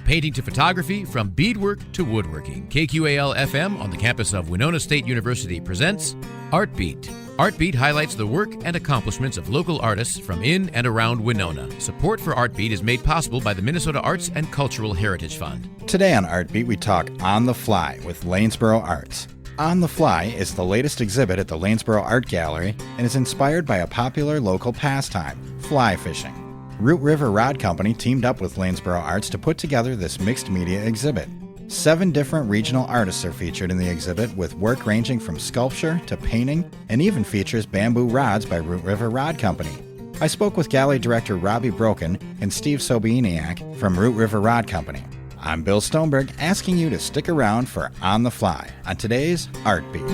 painting to photography, from beadwork to woodworking. KQAL-FM on the campus of Winona State University presents Artbeat. Artbeat highlights the work and accomplishments of local artists from in and around Winona. Support for Artbeat is made possible by the Minnesota Arts and Cultural Heritage Fund. Today on Artbeat, we talk On the Fly with Lanesboro Arts. On the Fly is the latest exhibit at the Lanesboro Art Gallery and is inspired by a popular local pastime, fly fishing. Root River Rod Company teamed up with Lanesboro Arts to put together this mixed media exhibit. 7 different regional artists are featured in the exhibit, with work ranging from sculpture to painting, and even features bamboo rods by Root River Rod Company. I spoke with gallery director Robbie Brokken and Steve Sobieniak from Root River Rod Company. I'm Bill Stoneberg, asking you to stick around for On the Fly on today's Artbeat.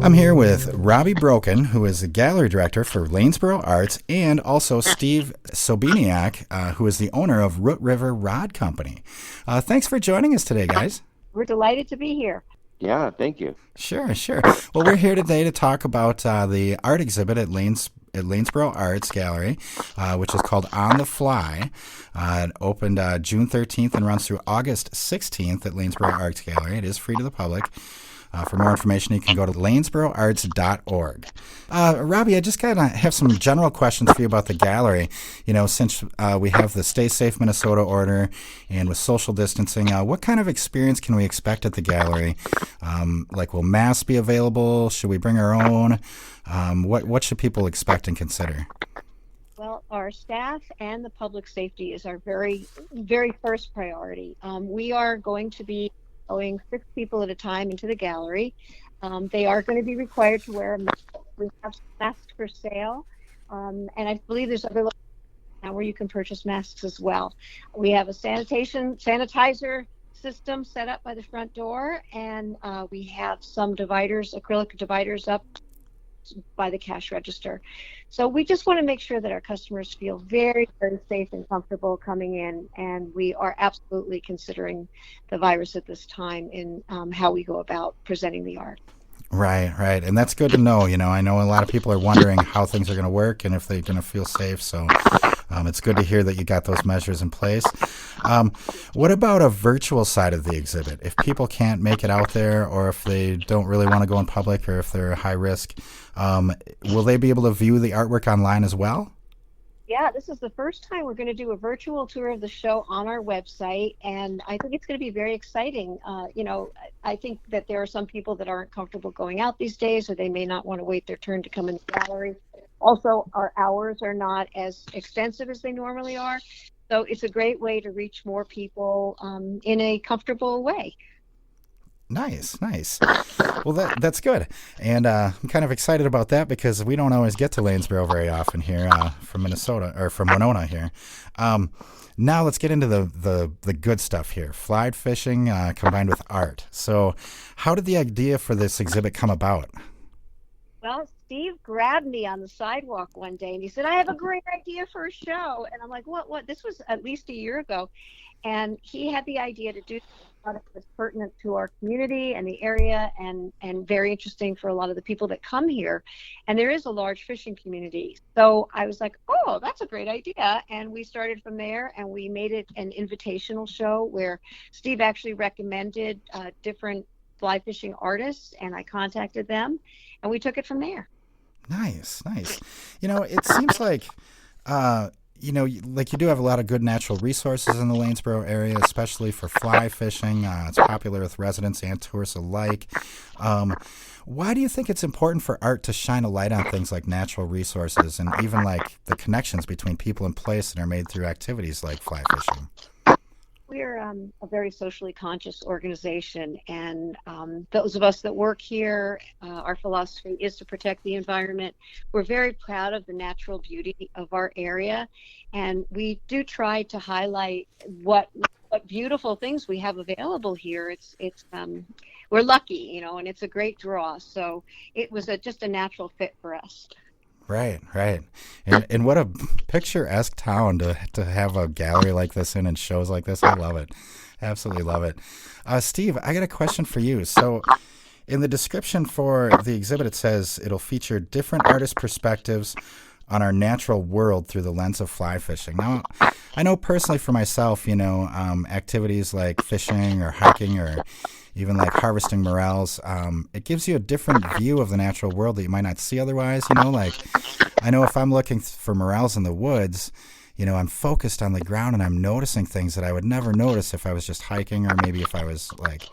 I'm here with Robbie Brokken, who is the gallery director for Lanesboro Arts, and also Steve Sobieniak, who is the owner of Root River Rod Company. Thanks for joining us today, guys. We're delighted to be here. Yeah, thank you. Sure. Well, we're here today to talk about the art exhibit at Lanesboro Arts Gallery, which is called On the Fly. It opened June 13th and runs through August 16th at Lanesboro Arts Gallery. It is free to the public. For more information, you can go to lanesboroarts.org. Robbie, I just kind of have some general questions for you about the gallery. You know, since we have the Stay Safe Minnesota order and with social distancing, what kind of experience can we expect at the gallery? Will masks be available? Should we bring our own? What should people expect and consider? Well, our staff and the public safety is our very, very first priority. We are going to be allowing 6 people at a time into the gallery. They are going to be required to wear a mask. We have masks for sale, and I believe there's other locations now where you can purchase masks as well. We have a sanitizer system set up by the front door, and we have some acrylic dividers up by the cash register. So we just want to make sure that our customers feel very, very safe and comfortable coming in, and we are absolutely considering the virus at this time in how we go about presenting the art. Right. And that's good to know. You know, I know a lot of people are wondering how things are going to work and if they're going to feel safe. So it's good to hear that you got those measures in place. What about a virtual side of the exhibit? If people can't make it out there, or if they don't really want to go in public, or if they're high risk, will they be able to view the artwork online as well? Yeah, this is the first time we're going to do a virtual tour of the show on our website, and I think it's going to be very exciting. I think that there are some people that aren't comfortable going out these days, or they may not want to wait their turn to come in the gallery. Also, our hours are not as extensive as they normally are, so it's a great way to reach more people in a comfortable way. Nice. Well, that's good. And I'm kind of excited about that because we don't always get to Lanesboro very often here from Minnesota, or from Winona here. Now let's get into the good stuff here. Fly fishing combined with art. So how did the idea for this exhibit come about? Well, Steve grabbed me on the sidewalk one day and he said, "I have a great idea for a show." And I'm like, what? This was at least a year ago. And he had the idea to do something that was pertinent to our community and the area, and very interesting for a lot of the people that come here. And there is a large fishing community. So I was like, oh, that's a great idea. And we started from there, and we made it an invitational show where Steve actually recommended different fly fishing artists, and I contacted them, and we took it from there. Nice. You know, it seems like you do have a lot of good natural resources in the Lanesboro area, especially for fly fishing. It's popular with residents and tourists alike. Why do you think it's important for art to shine a light on things like natural resources, and even like the connections between people and place that are made through activities like fly fishing? We're a very socially conscious organization, and those of us that work here, our philosophy is to protect the environment. We're very proud of the natural beauty of our area, and we do try to highlight what beautiful things we have available here. We're lucky, and it's a great draw. So it was just a natural fit for us. Right. And what a picturesque town to have a gallery like this in and shows like this. I love it. Absolutely love it. Steve, I got a question for you. So in the description for the exhibit, it says it'll feature different artist perspectives on our natural world through the lens of fly fishing. Now, I know personally for myself, activities like fishing or hiking or even like harvesting morels, it gives you a different view of the natural world that you might not see otherwise. Like I know if I'm looking for morels in the woods, I'm focused on the ground and I'm noticing things that I would never notice if I was just hiking or maybe if I was like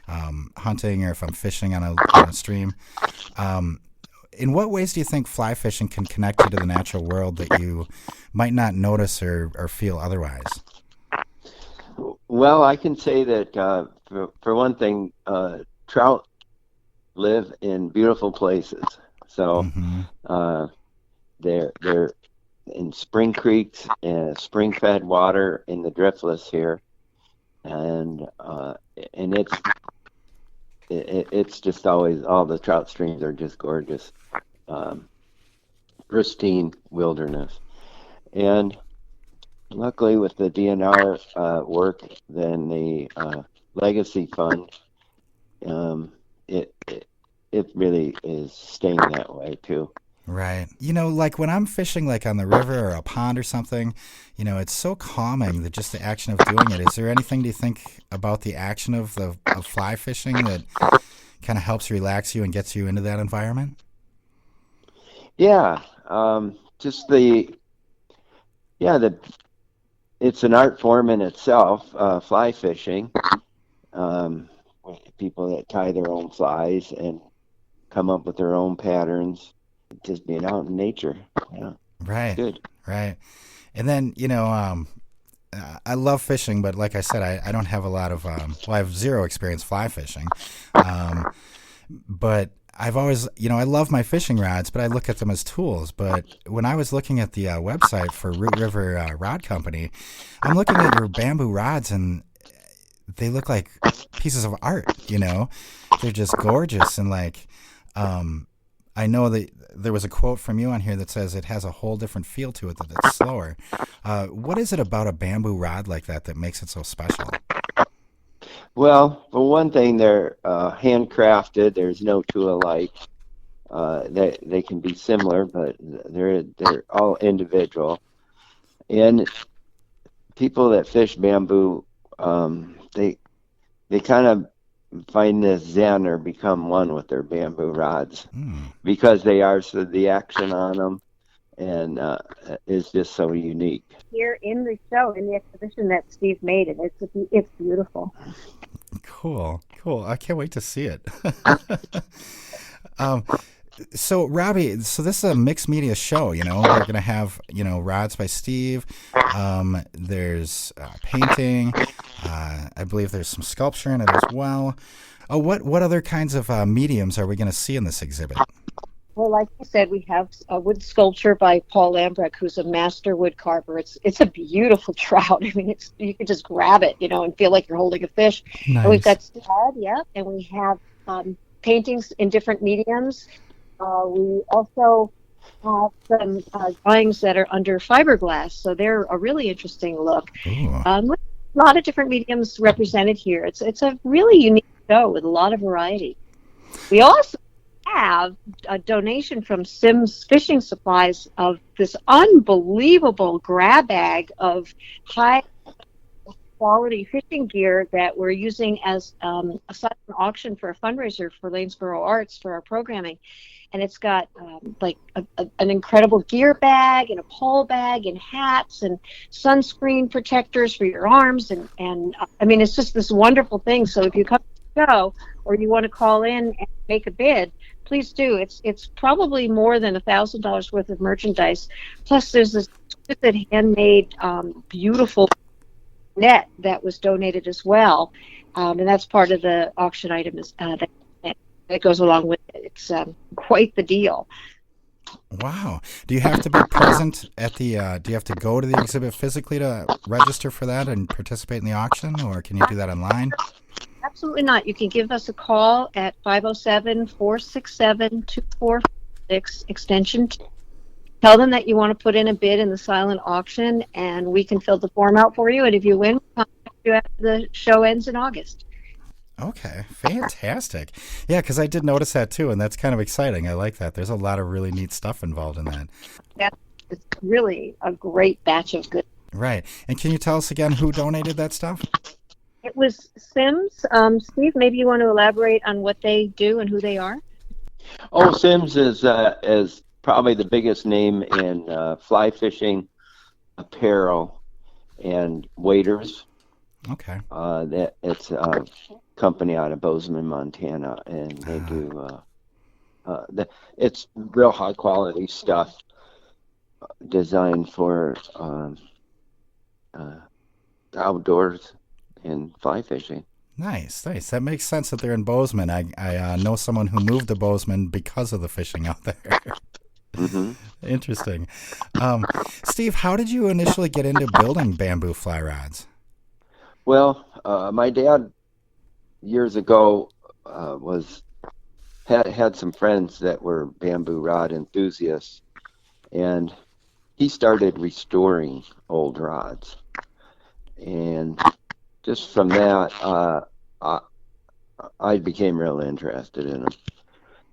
hunting or if I'm fishing on a stream. In what ways do you think fly fishing can connect you to the natural world that you might not notice or feel otherwise? Well, I can say that for one thing, trout live in beautiful places. So they're in spring creeks and spring-fed water in the driftless here, and it's just always, all the trout streams are just gorgeous, pristine wilderness. And luckily with the DNR work, then the Legacy Fund, it really is staying that way too. Right. Like when I'm fishing like on the river or a pond or something, it's so calming, that just the action of doing it. Is there anything, do you think, about the action of fly fishing that kind of helps relax you and gets you into that environment? Yeah. Just it's an art form in itself, fly fishing. People that tie their own flies and come up with their own patterns. Just being out in nature. Yeah. Right. Good. Right. And then, I love fishing, but like I said, I don't have a lot of, I have zero experience fly fishing. But I've always, I love my fishing rods, but I look at them as tools. But when I was looking at the website for Root River Rod Company, I'm looking at your bamboo rods and they look like pieces of art, They're just gorgeous. And like, I know that there was a quote from you on here that says it has a whole different feel to it, that it's slower. What is it about a bamboo rod like that makes it so special? Well, for one thing, they're handcrafted. There's no two alike. They can be similar, but they're all individual. And people that fish bamboo, they kind of find this zen or become one with their bamboo rods because they are, so the action on them and is just so unique. Here in the show, in the exhibition that Steve made, it's beautiful. Cool. I can't wait to see it. So Robbie, this is a mixed media show, We're going to have, rods by Steve. There's painting. I believe there's some sculpture in it as well. What other kinds of mediums are we going to see in this exhibit? Well, like you said, we have a wood sculpture by Paul Lambrecht, who's a master wood carver. It's a beautiful trout. I mean, you can just grab it, and feel like you're holding a fish. Nice. And we've got stud, and we have paintings in different mediums. We also have some drawings that are under fiberglass, so they're a really interesting look. With a lot of different mediums represented here. It's a really unique show with a lot of variety. We also have a donation from Sims Fishing Supplies of this unbelievable grab bag of high quality fishing gear that we're using as a silent auction for a fundraiser for Lanesboro Arts for our programming. And it's got an incredible gear bag and a pole bag and hats and sunscreen protectors for your arms. And I mean, it's just this wonderful thing. So if you come to the show or you want to call in and make a bid, please do. It's probably more than $1,000 worth of merchandise. Plus, there's this exquisite handmade, beautiful net that was donated as well, and that's part of the auction item that goes along with it. It's quite the deal. Wow. Do you have to be present at the? Do you have to go to the exhibit physically to register for that and participate in the auction, or can you do that online? Absolutely not. You can give us a call at 507-467-2446, extension 2. Tell them that you want to put in a bid in the silent auction, and we can fill the form out for you. And if you win, we'll contact you after the show ends in August. Okay, fantastic. Yeah, because I did notice that too, and that's kind of exciting. I like that. There's a lot of really neat stuff involved in that. That's it's really a great batch of good. Right. And can you tell us again who donated that stuff? It was Sims. Steve, maybe you want to elaborate on what they do and who they are? Oh, Sims is probably the biggest name in fly fishing apparel and waders. Okay. It's a company out of Bozeman, Montana, and they do it's real high quality stuff designed for outdoors and fly fishing. Nice, nice. That makes sense that they're in Bozeman. I know someone who moved to Bozeman because of the fishing out there. Hmm. Interesting. Steve, how did you initially get into building bamboo fly rods? Well, my dad years ago had some friends that were bamboo rod enthusiasts, and he started restoring old rods. And just from that, I became real interested in them,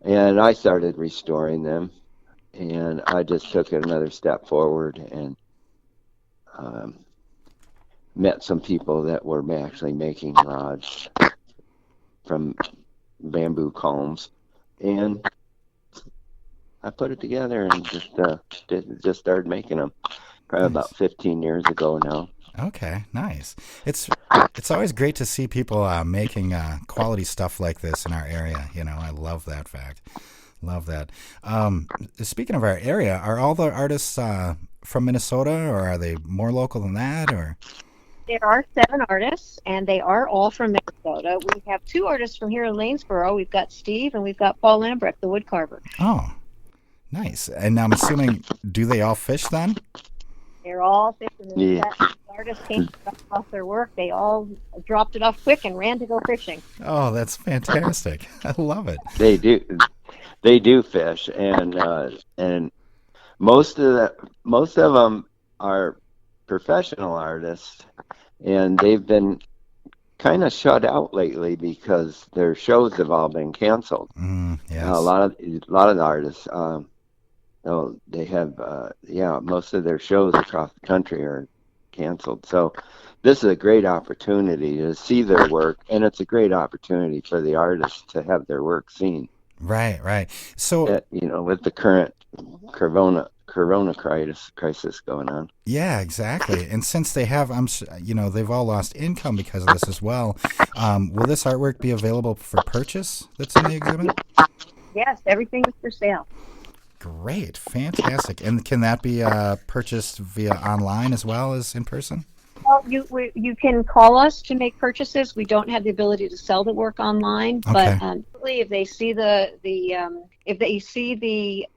and I started restoring them. And I just took it another step forward and met some people that were actually making rods from bamboo culms, and I put it together and just started making them. Probably Nice. about 15 years ago now. Okay, nice. It's always great to see people making quality stuff like this in our area. You know, I love that fact. Love that. Speaking of our area, are all the artists from Minnesota, or are they more local than that? Or There are 7 artists, and they are all from Minnesota. We have 2 artists from here in Lanesboro. We've got Steve, and we've got Paul Lambrecht, the wood carver. oh, nice. And I'm assuming, do they all fish then? They're all fishing. Yeah. The artists came to drop off their work. They all dropped it off quick and ran to go fishing. Oh, that's fantastic. I love it. They do fish, and most of them are professional artists, and they've been kind of shut out lately because their shows have all been canceled. Yes. A lot of the artists, they have most of their shows across the country are canceled. So this is a great opportunity to see their work, and it's a great opportunity for the artists to have their work seen. Right, right. So, With the current corona crisis going on. yeah, exactly. And since they have, they've all lost income because of this as well. Will this artwork be available for purchase that's in the exhibit? Yes, everything is for sale. Great, fantastic. And can that be purchased via online as well as in person? Well, you can call us to make purchases. We don't have the ability to sell the work online, Okay. but if they see if they see the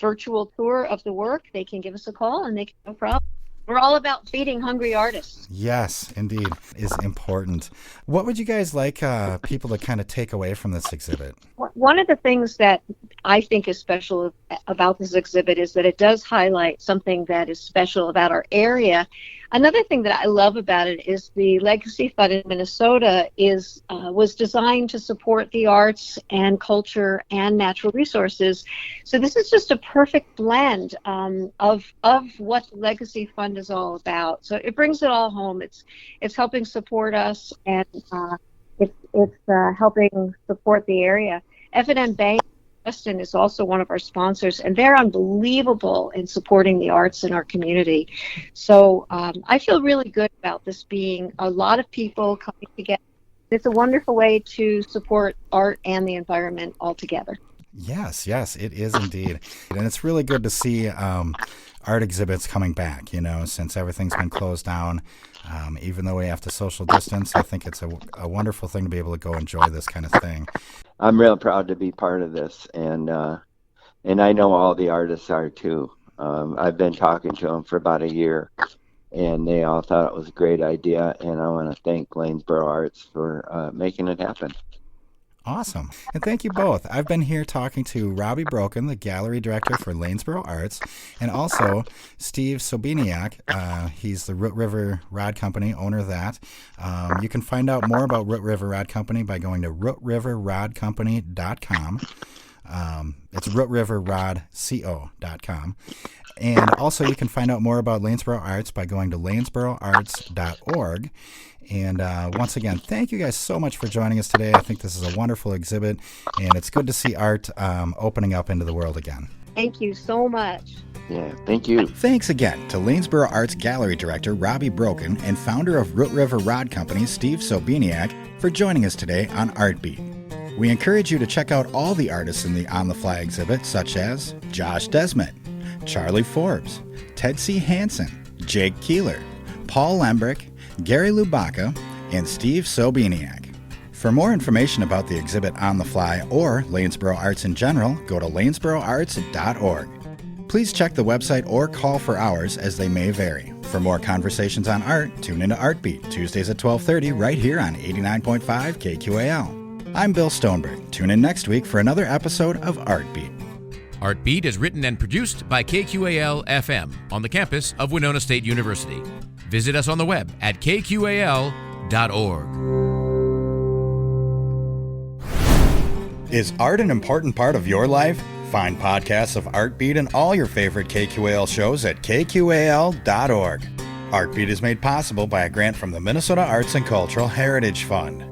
virtual tour of the work, they can give us a call, and they can, no problem. We're all about feeding hungry artists. Yes, indeed, is important. What would you guys like people to kind of take away from this exhibit? One of the things that I think is special about this exhibit is that it does highlight something that is special about our area. Another thing that I love about it is the Legacy Fund in Minnesota was designed to support the arts and culture and natural resources. So this is just a perfect blend of what the Legacy Fund is all about. So it brings it all home. It's helping support us, and it's helping support the area. F&M Bank Weston is also one of our sponsors, and they're unbelievable in supporting the arts in our community. So I feel really good about this being a lot of people coming together. It's a wonderful way to support art and the environment all together. Yes, it is indeed. And it's really good to see art exhibits coming back, since everything's been closed down. Even though we have to social distance, I think it's a wonderful thing to be able to go enjoy this kind of thing. I'm real proud to be part of this, and I know all the artists are too. I've been talking to them for about a year, and they all thought it was a great idea, and I want to thank Lanesboro Arts for making it happen. Awesome. And thank you both. I've been here talking to Robbie Brokken, the gallery director for Lanesboro Arts, and also Steve Sobieniak. He's the Root River Rod Company, owner of that. You can find out more about Root River Rod Company by going to rootriverrodcompany.com. It's rootriverrodco.com. And also you can find out more about Lanesboro Arts by going to lanesboroarts.org. And once again, thank you guys so much for joining us today. I think this is a wonderful exhibit, and it's good to see art opening up into the world again. Thank you so much. Yeah, thank you. Thanks again to Lanesboro Arts Gallery Director Robbie Brokken and founder of Root River Rod Company, Steve Sobieniak, for joining us today on Artbeat. We encourage you to check out all the artists in the On the Fly exhibit, such as Josh Desmet, Charlie Forbes, Ted C. Hansen, Jake Keeler, Paul Lembrick, Gary Lubaka, and Steve Sobieniak. For more information about the exhibit On the Fly or Lanesboro Arts in general, go to lanesboroarts.org. Please check the website or call for hours as they may vary. For more conversations on art, tune into Artbeat, Tuesdays at 12:30 right here on 89.5 KQAL. I'm Bill Stoneberg. Tune in next week for another episode of Artbeat. Artbeat is written and produced by KQAL-FM on the campus of Winona State University. Visit us on the web at kqal.org. Is art an important part of your life? Find podcasts of Artbeat and all your favorite KQAL shows at kqal.org. Artbeat is made possible by a grant from the Minnesota Arts and Cultural Heritage Fund.